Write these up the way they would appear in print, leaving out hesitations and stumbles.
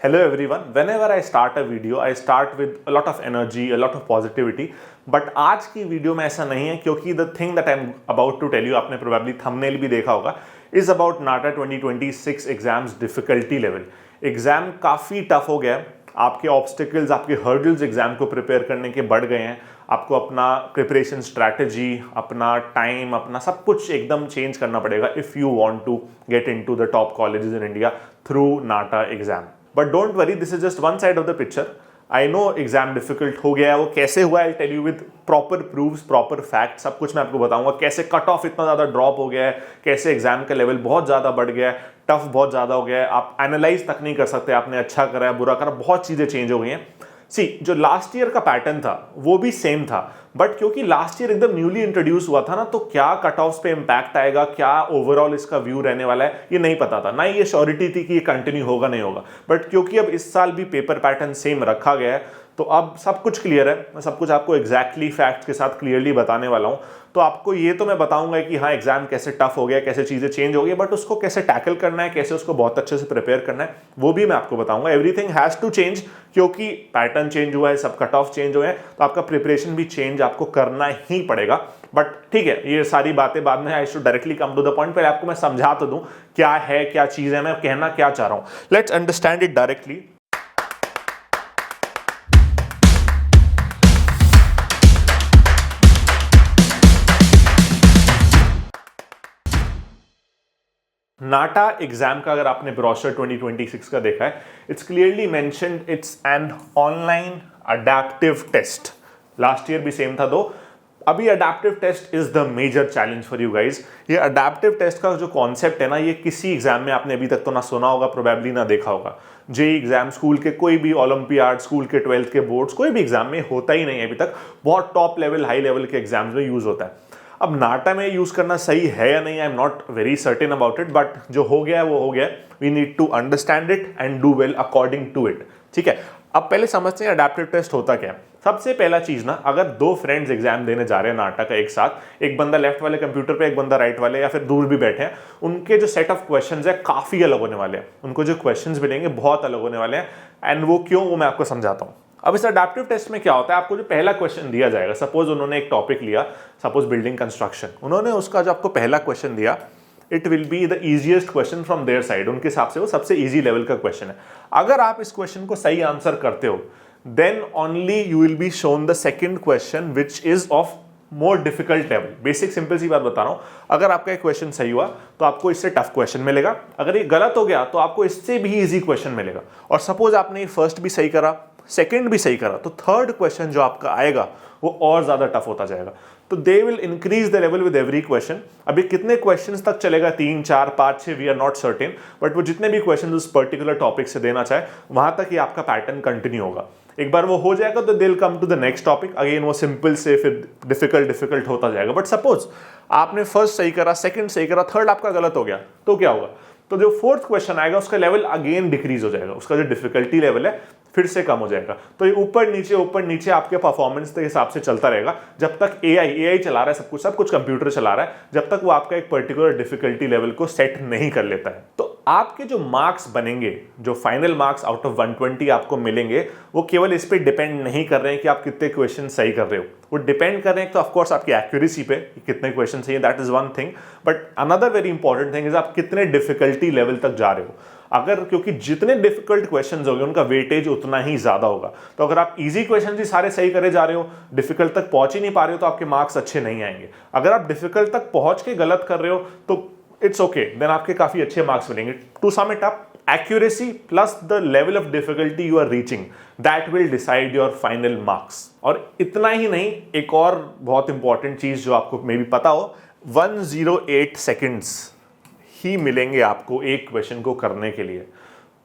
Hello everyone. Whenever I start a video, I start with a lot of energy, a lot of positivity. But आज की video में ऐसा नहीं है क्योंकि the thing that I'm about to tell you, आपने probably thumbnail भी देखा होगा, is about NATA 2026 exams difficulty level. Exam काफ़ी टफ हो गया है, आपके ऑब्स्टिकल्स, आपके हर्डल्स एग्जाम को प्रिपेयर करने के बढ़ गए हैं। आपको अपना प्रिपरेशन स्ट्रैटेजी, अपना टाइम, अपना सब कुछ एकदम चेंज करना पड़ेगा if you want to get into the top colleges in India through NATA exam. But don't worry, this is just one side of the picture. I know exam difficult हो गया है, वो कैसे हुआ I tell you with proper proofs, proper fact, सब कुछ मैं आपको बताऊंगा। कैसे कट ऑफ इतना ज़्यादा ड्रॉप हो गया है, कैसे एग्जाम का लेवल बहुत ज़्यादा बढ़ गया है, टफ बहुत ज़्यादा हो गया है, आप एनालाइज तक नहीं कर सकते आपने अच्छा करा है बुरा करा, बहुत चीज़ें चेंज हो गई हैं। सी, जो लास्ट ईयर का पैटर्न था वो भी सेम था, बट क्योंकि लास्ट ईयर एकदम न्यूली इंट्रोड्यूस हुआ था ना, तो क्या कट ऑफ्स पे इंपैक्ट आएगा, क्या ओवरऑल इसका व्यू रहने वाला है, ये नहीं पता था ना। ये श्योरिटी थी कि ये कंटिन्यू होगा नहीं होगा, बट क्योंकि अब इस साल भी पेपर पैटर्न सेम रखा गया है तो अब सब कुछ क्लियर है। मैं सब कुछ आपको एग्जैक्टली फैक्ट्स के साथ क्लियरली बताने वाला हूँ। तो आपको ये तो मैं बताऊंगा कि हाँ एग्जाम कैसे टफ हो गया, कैसे चीज़ें चेंज हो गई, बट उसको कैसे टैकल करना है, कैसे उसको बहुत अच्छे से प्रिपेयर करना है, वो भी मैं आपको बताऊंगा। एवरीथिंग हैज़ टू चेंज, क्योंकि पैटर्न चेंज हुआ है, सब कट ऑफ चेंज हुए हैं, तो आपका प्रिपरेशन भी चेंज आपको करना ही पड़ेगा। बट ठीक है, ये सारी बातें बाद में, I should directly come to the point. पहले आपको मैं समझा तो दूं क्या है, क्या चीज़ है, मैं कहना क्या चाह रहा हूँ। Let's understand it directly. NATA exam का अगर आपने ब्रोशर 2026 का देखा है, it's clearly mentioned it's an online adaptive test. Last year भी सेम था, दो अभी adaptive test is the major challenge for you guys. ये अडैप्टिव टेस्ट का जो कॉन्सेप्ट है ना, ये किसी एग्जाम में आपने अभी तक तो ना सुना होगा, प्रोबेबली ना देखा होगा। जेई एग्जाम, स्कूल के कोई भी ओलंपियाड, स्कूल के 12th के बोर्ड्स, कोई भी एग्जाम में होता ही नहीं है अभी तक। बहुत टॉप लेवल, हाई लेवल के एग्जाम्स में यूज होता है। अब नाटा में यूज करना सही है या नहीं, I am not very certain about it, but जो हो गया है वो हो गया है। We need to understand it and do well according to it. ठीक है, अब पहले समझते हैं अडैप्टिव टेस्ट होता क्या है। सबसे पहला चीज ना, अगर दो फ्रेंड्स एग्जाम देने जा रहे हैं नाटा का एक साथ, एक बंदा लेफ्ट वाले कंप्यूटर पे, एक बंदा राइट वाले, या फिर दूर भी बैठे हैं, उनके जो सेट ऑफ क्वेश्चंस है काफी अलग होने वाले हैं। उनको जो क्वेश्चंस मिलेंगे बहुत अलग होने वाले हैं, एंड वो क्यों, वो मैं आपको समझाता हूँ। अब इस अडैप्टिव टेस्ट में क्या होता है, आपको जो पहला क्वेश्चन दिया जाएगा, सपोज उन्होंने एक टॉपिक लिया, सपोज बिल्डिंग कंस्ट्रक्शन, उन्होंने उसका जो आपको पहला क्वेश्चन दिया, it will be the easiest question from their side. उनके हिसाब से वो सबसे इजी लेवल का क्वेश्चन है। अगर आप इस क्वेश्चन को सही आंसर करते हो, then only you will be shown the second question which is of more difficult level. Basic simple सी बात बता रहा हूं, अगर आपका एक क्वेश्चन सही हुआ तो आपको इससे टफ क्वेश्चन मिलेगा, अगर ये गलत हो गया तो आपको इससे भी इजी क्वेश्चन मिलेगा। और सपोज आपने फर्स्ट भी सही करा, सेकेंड भी सही करा, तो थर्ड क्वेश्चन जो आपका आएगा वो और ज्यादा टफ होता जाएगा। तो they will increase the level with every question. अभी कितने क्वेश्चंस तक चलेगा, 3, 4, 5, 6, we are not certain, but वो जितने भी क्वेश्चन उस पर्टिकुलर टॉपिक से देना चाहे, वहां तक ही आपका पैटर्न कंटिन्यू होगा। एक बार वो हो जाएगा तो they will come to the next topic, again वो सिंपल से फिर डिफिकल्ट होता जाएगा। बट सपोज आपने फर्स्ट सही करा, सेकंड सही करा, थर्ड आपका गलत हो गया, तो क्या होगा, तो जो फोर्थ क्वेश्चन आएगा उसका लेवल अगेन डिक्रीज हो जाएगा, उसका जो डिफिकल्टी लेवल है फिर से कम हो जाएगा। तो ये ऊपर नीचे आपके परफॉर्मेंस के हिसाब से चलता रहेगा, जब तक एआई चला रहा है, सब कुछ कंप्यूटर चला रहा है, जब तक वो आपका एक पर्टिकुलर डिफिकल्टी लेवल को सेट नहीं कर लेता है। तो आपके जो मार्क्स बनेंगे, जो फाइनल मार्क्स आउट ऑफ 120 आपको मिलेंगे, वो केवल इस पे डिपेंड नहीं कर रहे हैं कि आप कितने क्वेश्चन सही कर रहे हो, वो डिपेंड कर रहे हैं तो ऑफकोर्स आपकी एक्यूरेसी पे, कितने क्वेश्चन सही है, that is one thing, but another very important thing is आप कितने डिफिकल्टी लेवल तक जा रहे हो। अगर, क्योंकि जितने डिफिकल्ट क्वेश्चंस होंगे उनका वेटेज उतना ही ज्यादा होगा। तो अगर आप इजी क्वेश्चन ही सारे सही करे जा रहे हो, डिफिकल्ट तक पहुंच ही नहीं पा रहे हो, तो आपके मार्क्स अच्छे नहीं आएंगे। अगर आप डिफिकल्ट तक पहुंच के गलत कर रहे हो तो इट्स ओके, देन आपके काफी अच्छे मार्क्स मिलेंगे। To sum it up, accuracy plus the level of difficulty you are reaching, that will decide your final marks। और इतना ही नहीं, एक और बहुत इंपॉर्टेंट चीज जो आपको मे बी पता हो, 108 सेकेंड्स ही मिलेंगे आपको एक क्वेश्चन को करने के लिए।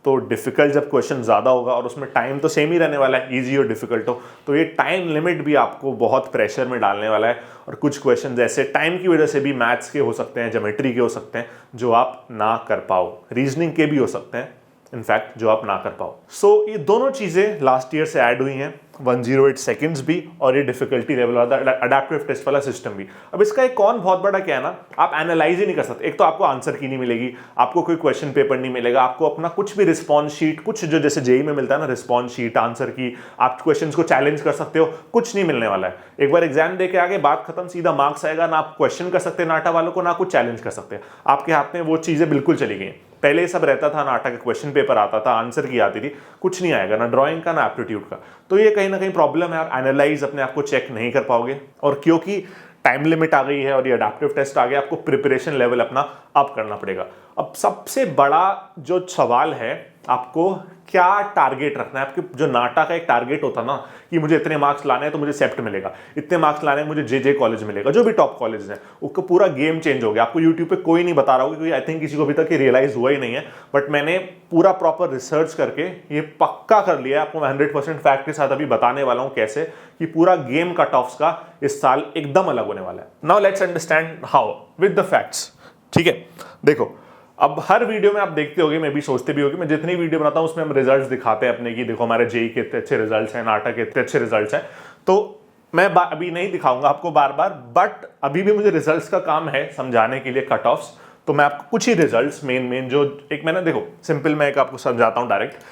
तो डिफिकल्ट जब क्वेश्चन ज़्यादा होगा और उसमें टाइम तो सेम ही रहने वाला है, इजी और डिफिकल्ट हो, तो ये टाइम लिमिट भी आपको बहुत प्रेशर में डालने वाला है। और कुछ क्वेश्चन ऐसे टाइम की वजह से भी मैथ्स के हो सकते हैं, ज्योमेट्री के हो सकते हैं, जो आप ना कर पाओ, रीजनिंग के भी हो सकते हैं, इनफैक्ट जो आप ना कर पाओ। सो ये दोनों चीजें लास्ट ईयर से ऐड हुई हैं, 108 सेकंड्स भी और ये डिफिकल्टी लेवल वाला अडैप्टिव टेस्ट वाला सिस्टम भी। अब इसका एक कौन बहुत बड़ा क्या है ना, आप एनालाइज ही नहीं कर सकते। एक तो आपको आंसर की नहीं मिलेगी, आपको कोई क्वेश्चन पेपर नहीं मिलेगा, आपको अपना कुछ भी रिस्पॉन्स शीट, कुछ जो जैसे जेई में मिलता है ना रिस्पॉन्स शीट आंसर की, आप क्वेश्चंस को चैलेंज कर सकते हो, कुछ नहीं मिलने वाला है। एक बार एग्जाम दे के आगे बात खत्म, सीधा मार्क्स आएगा, ना आप क्वेश्चन कर सकते नाटा वालों को, ना कुछ चैलेंज कर सकते। आपके हाथ में वो चीजें बिल्कुल चली गई। पहले सब रहता था, नाटा का क्वेश्चन पेपर आता था, आंसर की आती थी, कुछ नहीं आएगा, ना ड्राइंग का ना एप्टीट्यूड का। तो ये कहीं ना कहीं प्रॉब्लम है, आप एनालाइज अपने आप को चेक नहीं कर पाओगे। और क्योंकि टाइम लिमिट आ गई है और ये अडैप्टिव टेस्ट आ गया, आपको प्रिपरेशन लेवल अपना अप करना पड़ेगा। अब सबसे बड़ा जो सवाल है, आपको क्या टारगेट रखना है। आपके जो नाटा का एक टारगेट होता ना कि मुझे इतने मार्क्स लाने हैं तो मुझे सेप्ट मिलेगा, इतने मार्क्स लाने हैं मुझे जेजे कॉलेज मिलेगा, जो भी टॉप कॉलेज है, उसका पूरा गेम चेंज हो गया। आपको यूट्यूब पे कोई नहीं बता रहा होगा, क्योंकि आई थिंक किसी को अभी तक ये रियलाइज हुआ ही नहीं है। बट मैंने पूरा प्रॉपर रिसर्च करके ये पक्का कर लिया है, आपको मैं 100% फैक्ट के साथ अभी बताने वाला हूं कैसे कि पूरा गेम कट ऑफ्स का इस साल एकदम अलग होने वाला है। Now let's understand how with the facts. ठीक है, देखो अब हर वीडियो में आप देखते होगे, मैं भी सोचते भी होगी, मैं जितनी वीडियो बनाता हूं उसमें हम रिजल्ट्स दिखाते हैं अपने, कि देखो हमारे जेई के इतने अच्छे रिजल्ट्स हैं, नाटा के इतने अच्छे रिजल्ट्स हैं। तो मैं अभी नहीं दिखाऊंगा आपको बार बार, बट अभी भी मुझे रिजल्ट्स का काम है समझाने के लिए कट ऑफ्स। तो मैं आपको कुछ ही रिजल्ट्स मेन जो एक मैंने, देखो सिंपल मैं एक आपको समझाता हूं डायरेक्ट।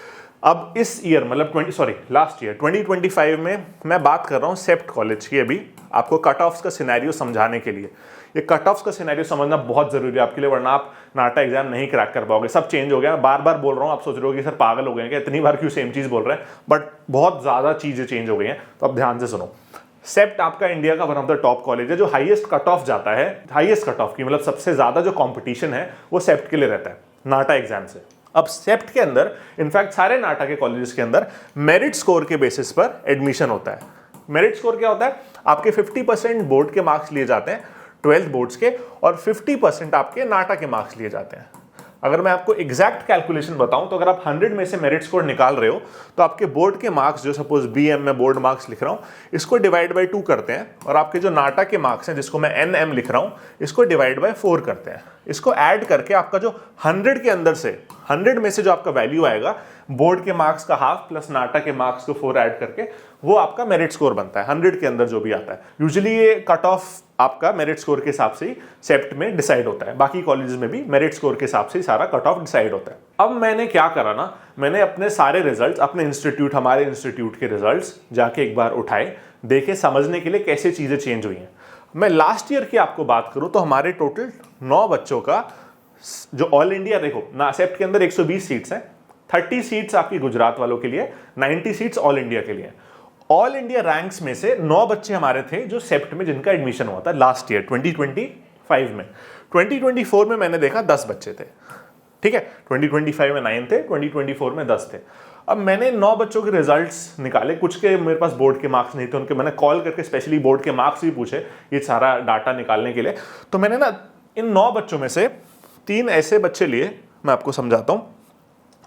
अब इस ईयर मतलब लास्ट ईयर 2025 में मैं बात कर रहा हूं सेप्ट कॉलेज की, अभी आपको कट ऑफ्स का सिनेरियो समझाने के लिए। ये कट ऑफ्स का सिनेरियो समझना बहुत जरूरी है आपके लिए, वरना आप नाटा एग्जाम नहीं क्रैक कर पाओगे। सब चेंज हो गया, मैं बार बार बोल रहा हूँ, आप सोच रहे हो कि सर पागल हो गए हैं क्या, इतनी बार क्यों सेम चीज बोल रहे हैं, बट बहुत ज्यादा चीजें चेंज हो गई हैं। तो अब ध्यान से सुनो। सेप्ट आपका इंडिया का one of the top college है, जो हाईएस्ट कट ऑफ जाता है, हाईएस्ट कट ऑफ की मतलब सबसे ज्यादा जो कंपटीशन है वो सेप्ट के लिए रहता है नाटा एग्जाम से। अब सेप्ट के अंदर, इनफैक्ट सारे नाटा के कॉलेजेस के अंदर मेरिट स्कोर के बेसिस पर एडमिशन होता है। मेरिट स्कोर क्या होता है, आपके 50% बोर्ड के मार्क्स लिए जाते हैं 12th बोर्ड्स के, और 50% आपके नाटा के मार्क्स लिए जाते हैं। अगर मैं आपको एग्जैक्ट कैलकुलेशन बताऊं तो अगर आप 100 में से मेरिट स्कोर निकाल रहे हो तो आपके बोर्ड के मार्क्स, जो सपोज बीएम में बोर्ड मार्क्स लिख रहा हूं, इसको डिवाइड बाय 2 करते हैं, और आपके जो नाटा के मार्क्स हैं, जिसको मैं एनएम लिख रहा हूं, इसको डिवाइड बाय 4 करते हैं। इसको ऐड करके आपका जो 100 के अंदर से, 100 में से जो आपका वैल्यू आएगा, बोर्ड के मार्क्स का हाफ प्लस नाटा के मार्क्स को 4 ऐड करके, वो आपका मेरिट स्कोर बनता है। 100 के अंदर जो भी आता है, यूजुअली ये कट ऑफ आपका मेरिट स्कोर के हिसाब से ही सेप्ट में डिसाइड होता है। बाकी कॉलेजेस में भी मेरिट स्कोर के हिसाब से ही सारा कट ऑफ डिसाइड होता है। अब मैंने क्या करा ना, मैंने अपने सारे रिजल्ट्स, अपने इंस्टीट्यूट, हमारे इंस्टीट्यूट के रिजल्ट्स जाके एक बार उठाए, देखे, समझने के लिए कैसे चीजें चेंज हुई हैं। मैं लास्ट ईयर की आपको बात करूं तो हमारे टोटल 9 बच्चों का जो ऑल इंडिया, देखो ना सेप्ट के अंदर 120 सीट्स हैं, 30 सीट्स आपकी गुजरात वालों के लिए, 90 सीट्स ऑल इंडिया के लिए। ऑल इंडिया रैंक्स में से 9 बच्चे हमारे थे जो सेप्ट में जिनका एडमिशन हुआ था लास्ट ईयर 2025 में। 2024 में मैंने देखा 10 बच्चे थे। ठीक है, 2025 में 9 थे, 2024 में 10 थे। अब मैंने 9 बच्चों के रिजल्ट्स निकाले, कुछ के मेरे पास बोर्ड के मार्क्स नहीं थे, उनके मैंने कॉल करके स्पेशली बोर्ड के मार्क्स भी पूछे ये सारा डाटा निकालने के लिए। तो मैंने ना इन 9 बच्चों में से 3 ऐसे बच्चे लिए, मैं आपको समझाता हूँ।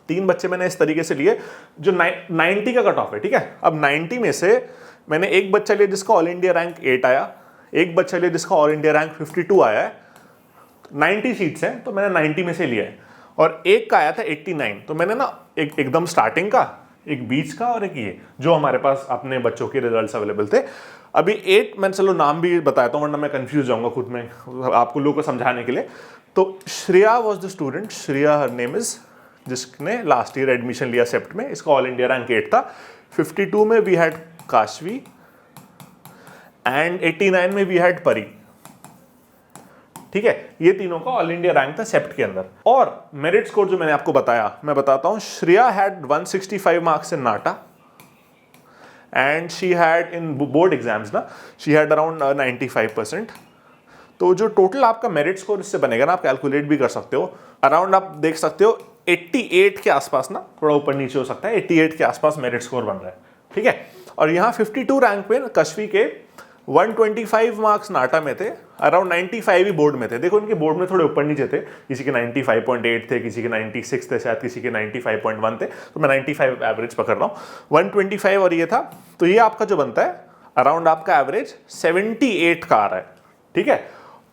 3 बच्चे मैंने इस तरीके से लिए जो 90 का कट ऑफ है। ठीक है, अब 90 में से मैंने एक बच्चा लिया जिसका ऑल इंडिया रैंक 8 आया, एक बच्चा लिया जिसका ऑल इंडिया रैंक 52 आया है। 90 सीट्स हैं तो मैंने 90 में से लिया है, और एक का आया था 89। तो मैंने ना एकदम स्टार्टिंग का, एक बीच का, और एक ये जो हमारे पास अपने बच्चों के रिजल्ट्स अवेलेबल थे। अभी 8 मैं चलो नाम भी बताता हूँ, वरना मैं कंफ्यूज जाऊंगा खुद में आपको लोगों को समझाने के लिए। तो Shreya was the student, Shreya her name is, जिसने लास्ट ईयर एडमिशन लिया सेप्ट में, इसका ऑल इंडिया रैंक 8 था। 52 में वी हैड काशवी एंड 89 में वी हैड परी। ठीक है, ये तीनों का ऑल इंडिया रैंक था सेप्ट के अंदर। और मेरिट स्कोर जो मैंने आपको बताया, मैं बताता हूं। Shreya had 165 marks in NATA and she had in board exams ना, शी हैड अराउंड 95%। तो जो टोटल आपका मेरिट स्कोर इससे बनेगा ना, आप कैलकुलेट भी कर सकते हो, अराउंड आप देख सकते हो 88 के आसपास ना, थोड़ा ऊपर नीचे हो सकता है, 88 के आसपास मेरिट स्कोर बन रहा है। ठीक है, और यहाँ 52 रैंक पे कश्वी के 125 मार्क्स नाटा में थे, अराउंड 95 ही बोर्ड में थे। देखो इनके बोर्ड में थोड़े ऊपर नीचे थे, किसी के 95.8 थे, किसी के 96 थे, शायद किसी के 95.1 थे, तो मैं 95 एवरेज पकड़ रहा हूँ। 125 और ये था, तो ये आपका जो बनता है अराउंड आपका एवरेज 78 का आ रहा है। ठीक है,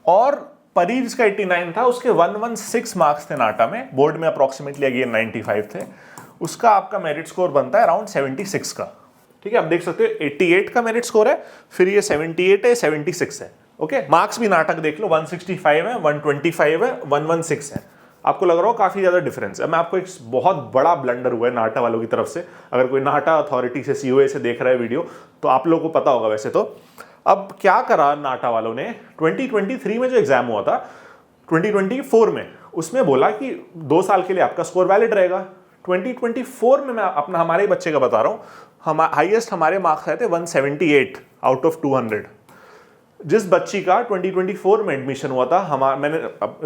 और परी जिसका 89 था उसके 116 मार्क्स थे नाटा में, बोर्ड में अप्रोक्सीमेटली अगेन 95 थे, उसका आपका मेरिट स्कोर बनता है अराउंड 76 का। ठीक है, आप देख सकते हो 88 का मेरिट स्कोर है, फिर ये 78 है, 76 है। ओके, मार्क्स भी नाटक देख लो, 165 है, 125 है, 116 है। आपको लग रहा हो काफी ज्यादा डिफरेंस है। मैं आपको एक बहुत बड़ा ब्लंडर हुआ है नाटा वालों की तरफ से, अगर कोई नाटा अथॉरिटी से सीओए से देख रहा है वीडियो तो आप लोगों को पता होगा वैसे तो। अब क्या करा नाटा वालों ने, 2023 में जो एग्जाम हुआ था 2024 में, उसमें बोला कि 2 साल के लिए आपका स्कोर वैलिड रहेगा। 2024 में मैं अपना हमारे बच्चे का बता रहा हूँ, हाईएस्ट हमारे मार्क्स आए थे 178 आउट ऑफ 200। जिस बच्ची का 2024 में एडमिशन हुआ था, मैंने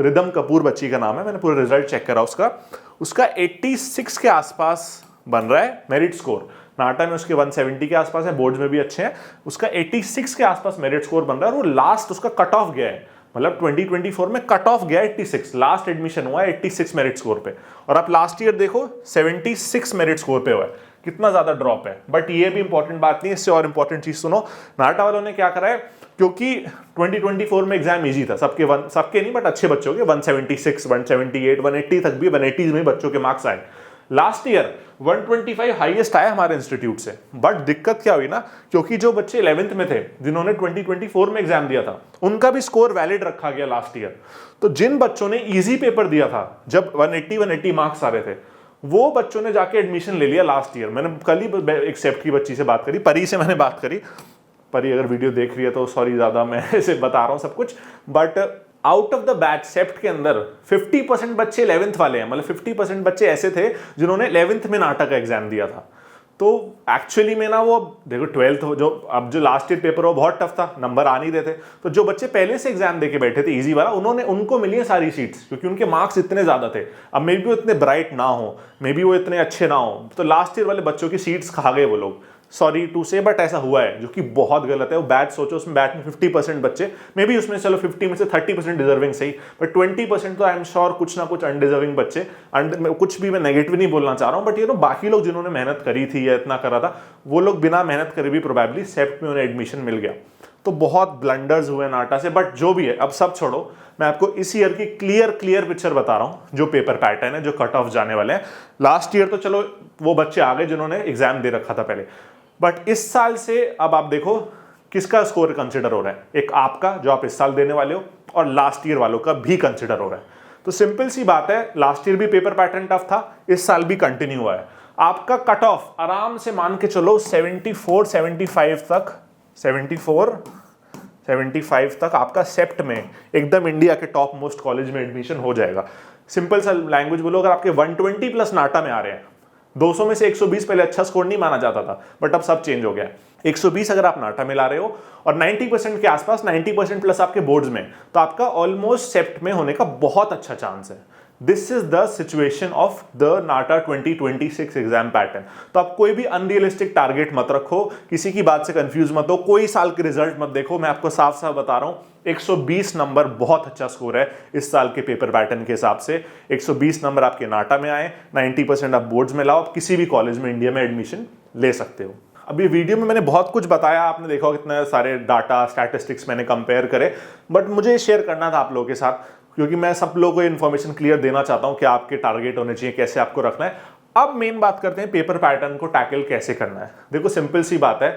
रिदम कपूर बच्ची का नाम है, मैंने पूरा रिजल्ट चेक करा उसका 86 के आसपास बन रहा है मेरिट स्कोर। नाटा में उसके 170 के आसपास है, बोर्ड्स में भी अच्छे हैं, उसका 86 के आसपास मेरिट स्कोर बन रहा है और वो लास्ट उसका कट ऑफ गया है, मतलब 2024 में कट ऑफ गया 86, लास्ट एडमिशन हुआ है 86 मेरिट स्कोर पे, और आप लास्ट ईयर देखो 76 मेरिट स्कोर पे हुआ है, कितना ज्यादा ड्रॉप है। बट ये भी इंपॉर्टेंट बात नहीं है, इससे और इंपॉर्टेंट चीज सुनो, नाटा वालों ने क्या करा है, क्योंकि 2024 में एग्जाम इजी था, सबके नहीं बट अच्छे बच्चों के 176, 178, 180 तक भी 180 में बच्चों के मार्क्स आए। लास्ट ईयर 125 हाईएस्ट आया हमारे इंस्टीट्यूट से। बट दिक्कत क्या हुई ना, क्योंकि जो बच्चे 11th में थे जिन्होंने 2024 में एग्जाम दिया था, उनका भी स्कोर वैलिड रखा गया लास्ट ईयर। तो जिन बच्चों ने इजी पेपर दिया था, जब 180 मार्क्स आ रहे थे, वो बच्चों ने जाके एडमिशन ले लिया लास्ट ईयर। मैंने कल ही एक सेप्ट की बच्ची से बात करी, परी से मैंने बात करी, परी अगर वीडियो देख रही है तो सॉरी, ज्यादा मैं ऐसे बता रहा हूं सब कुछ, but out of the batch सेप्ट के अंदर 50% बच्चे 11th वाले हैं, मतलब 50% बच्चे ऐसे थे जिन्होंने 11th में नाटा का एग्जाम दिया था। तो एक्चुअली में ना, वो देखो 12th जो लास्ट ईयर पेपर वो बहुत टफ था, नंबर आ नहीं रहे थे, तो जो बच्चे पहले से एग्जाम देके बैठे थे इजी वाला, उनको मिली है सारी सीट्स, क्योंकि उनके मार्क्स इतने ज्यादा थे। अब मे बी वो इतने ब्राइट ना हो, मे बी वो इतने अच्छे ना हो, तो लास्ट ईयर वाले बच्चों की सीट्स खा गए वो लोग, सॉरी टू से, बट ऐसा हुआ है, जो कि बहुत गलत है। वो बैच सोचो, उसमें बैच में 50% बच्चे, मे बी उसमें चलो 50 में से 30% डिजर्विंग सही, बट 20% तो आई एम श्योर कुछ ना कुछ अनडिजर्विंग बच्चे, कुछ भी मैं नेगेटिव नहीं बोलना चाह रहा हूं, बट ये बाकी लोग जिन्होंने मेहनत करी थी या इतना करा था, वो लोग बिना मेहनत करे भी प्रोबेबली सेप्ट में उन्हें एडमिशन मिल गया। तो बहुत ब्लंडर्स हुए नाटा से, बट जो भी है अब सब छोड़ो, मैं आपको इस ईयर की क्लियर पिक्चर बता रहा हूं, जो पेपर पैटर्न है, जो कट ऑफ जाने वाले हैं। लास्ट ईयर तो चलो वो बच्चे आ गए जिन्होंने एग्जाम दे रखा था पहले, बट इस साल से अब आप देखो किसका स्कोर कंसिडर हो रहा है, एक आपका जो आप इस साल देने वाले हो, और लास्ट ईयर वालों का भी कंसिडर हो रहा है। तो सिंपल सी बात है, लास्ट ईयर भी पेपर पैटर्न टफ था, इस साल भी कंटिन्यू हुआ है। आपका कट ऑफ आराम से मान के चलो 74, 75 तक, 74, 75 तक आपका सेप्ट में एकदम इंडिया के टॉप मोस्ट कॉलेज में एडमिशन हो जाएगा। सिंपल सा लैंग्वेज बोलो, अगर आपके 120 प्लस नाटा में आ रहे हैं, 200 में से 120 पहले अच्छा स्कोर नहीं माना जाता था, बट अब सब चेंज हो गया है। 120 अगर आप नाटा में ला रहे हो और 90% के आसपास, 90% प्लस आपके बोर्ड्स में, तो आपका ऑलमोस्ट सेप्ट में होने का बहुत अच्छा चांस है। This is the situation of the NATA 2026 exam pattern. तो आप कोई भी अनरियलिस्टिक टारगेट मत रखो, किसी की बात से कंफ्यूज मत हो, कोई साल के रिजल्ट मत देखो, मैं आपको साफ साफ बता रहा हूं, 120 नंबर बहुत अच्छा स्कोर है इस साल के पेपर पैटर्न के हिसाब से। 120 नंबर आपके नाटा में आए, 90% आप बोर्ड्स में लाओ, आप किसी भी कॉलेज में इंडिया में एडमिशन ले सकते हो। अभी वीडियो में मैंने बहुत कुछ बताया, आपने देखा हो कितने सारे डाटा स्टैटिस्टिक्स मैंने कंपेयर करे, बट मुझे शेयर करना था आप लोगों के साथ, क्योंकि मैं सब लोगों को इन्फॉर्मेशन क्लियर देना चाहता हूं कि आपके टारगेट होने चाहिए, कैसे आपको रखना है। अब मेन बात करते हैं पेपर पैटर्न को टैकल कैसे करना है। देखो सिंपल सी बात है,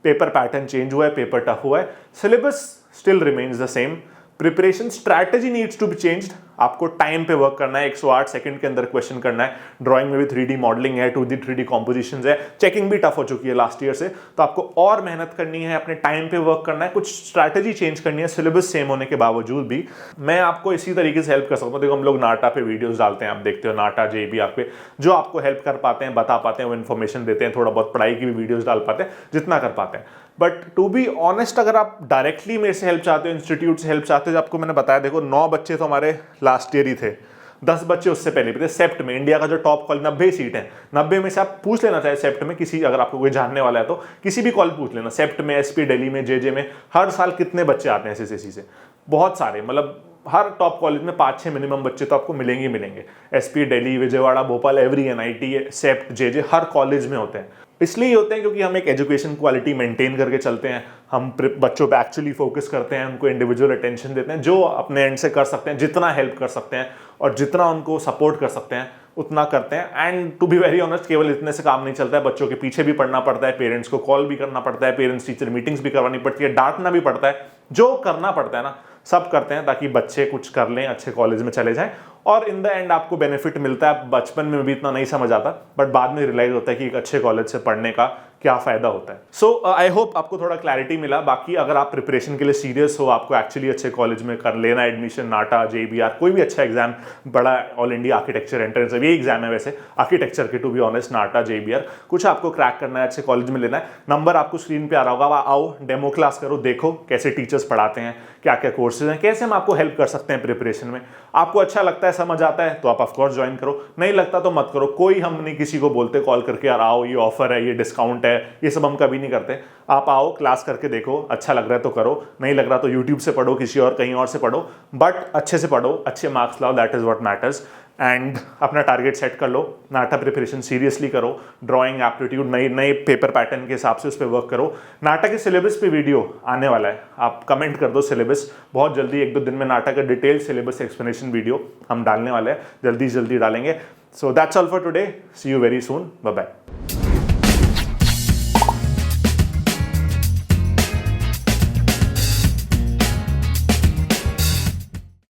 पेपर पैटर्न चेंज हुआ है, पेपर टफ हुआ है, syllabus still remains the same, preparation strategy needs to be changed. आपको टाइम पे वर्क करना है, 108 सेकंड के अंदर क्वेश्चन करना है, ड्राइंग में भी 3D मॉडलिंग है, 2D 3D कॉम्पोजिशंस है, चेकिंग भी टफ हो चुकी है लास्ट ईयर से, तो आपको और मेहनत करनी है, अपने टाइम पे वर्क करना है, कुछ स्ट्रैटेजी चेंज करनी है, सिलेबस सेम होने के बावजूद भी। मैं आपको इसी तरीके से हेल्प कर सकता हूँ। देखो हम लोग नाटा पे वीडियोस डालते हैं, आप देखते हो नाटा JEE आप पे, जो आपको हेल्प कर पाते हैं, बता पाते हैं, वो इन्फॉर्मेशन देते हैं, थोड़ा बहुत पढ़ाई की भी वीडियोस डाल पाते हैं जितना कर पाते हैं। बट टू बी ऑनेस्ट, अगर आप डायरेक्टली मेरे से हेल्प चाहते हो, इंस्टीट्यूट से हेल्प चाहते हो, आपको मैंने बताया, देखो 9 बच्चे तो हमारे लास्ट ईयर ही थे, 10 बच्चे उससे पहले भी थे सेप्ट में। इंडिया का जो टॉप कॉलेज 90 सीट है, 90 में से आप पूछ लेना चाहे सेप्ट में किसी, अगर आपको कोई जानने वाला है तो किसी भी कॉलेज पूछ लेना, सेप्ट में, SP दिल्ली में, JJ में, हर साल कितने बच्चे आते हैं SSC से, बहुत सारे, मतलब हर टॉप कॉलेज में 5-6 मिनिमम बच्चे तो आपको मिलेंगे। SP Delhi, Vijayawada, Bhopal, every NIT, सेप्ट, JJ हर कॉलेज में होते हैं। इसलिए होते हैं क्योंकि हम एक एजुकेशन क्वालिटी मेंटेन करके चलते हैं, हम बच्चों पे एक्चुअली फोकस करते हैं, उनको इंडिविजुअल अटेंशन देते हैं, जो अपने एंड से कर सकते हैं, जितना हेल्प कर सकते हैं और जितना उनको सपोर्ट कर सकते हैं उतना करते हैं। And to be very honest, केवल इतने से काम नहीं चलता है, बच्चों के पीछे भी पढ़ना पड़ता है, पेरेंट्स को कॉल भी करना पड़ता है, पेरेंट्स टीचर मीटिंग्स भी करवानी पड़ती है, डांटना भी पड़ता है, जो करना पड़ता है ना सब करते हैं ताकि बच्चे कुछ कर लें, अच्छे कॉलेज में चले जाएं और इन द एंड आपको बेनिफिट मिलता है। बचपन में भी इतना नहीं समझ आता, बट बाद में रियलाइज होता है कि एक अच्छे कॉलेज से पढ़ने का क्या फायदा होता है। सो आई होप आपको थोड़ा क्लैरिटी मिला। बाकी अगर आप प्रिपरेशन के लिए सीरियस हो, आपको एक्चुअली अच्छे कॉलेज में कर लेना एडमिशन, नाटा, JBR, कोई भी अच्छा एग्जाम, बड़ा ऑल इंडिया आर्किटेक्चर एंट्रेंस ये एग्जाम है वैसे आर्किटेक्चर के, to be honest, NATA, JBR, कुछ आपको क्रैक करना है, अच्छे कॉलेज में लेना है, नंबर आपको स्क्रीन पे आ रहा होगा, आओ डेमो क्लास करो, देखो कैसे टीचर्स पढ़ाते हैं, क्या क्या कोर्सेज हैं, कैसे हम आपको हेल्प कर सकते हैं प्रिपरेशन में। आपको अच्छा लगता है, समझ आता है तो आप ऑफकोर्स ज्वाइन करो, नहीं लगता तो मत करो। कोई हम नहीं किसी को बोलते कॉल करके यार आओ ये ऑफर है, ये डिस्काउंट है, ये सब हम कभी नहीं करते। आप आओ, क्लास करके देखो, अच्छा लग रहा है तो करो, नहीं लग रहा तो यूट्यूब से पढ़ो, किसी और कहीं और से पढ़ो, बट अच्छे से पढ़ो, अच्छे मार्क्स लाओ, that is what matters. And अपना टारगेट सेट कर लो, नाटा प्रिपरेशन सीरियसली करो, ड्राइंग, एप्टीट्यूड, नए नए पेपर पैटर्न के हिसाब से उस पर वर्क करो। नाटा के सिलेबस पे वीडियो आने वाला है, आप कमेंट कर दो सिलेबस, बहुत जल्दी 1-2 दिन में नाटा का डिटेल सिलेबस एक्सप्लेनेशन वीडियो हम डालने वाले हैं, जल्दी जल्दी डालेंगे। So that's all for today, see you very soon, bye bye.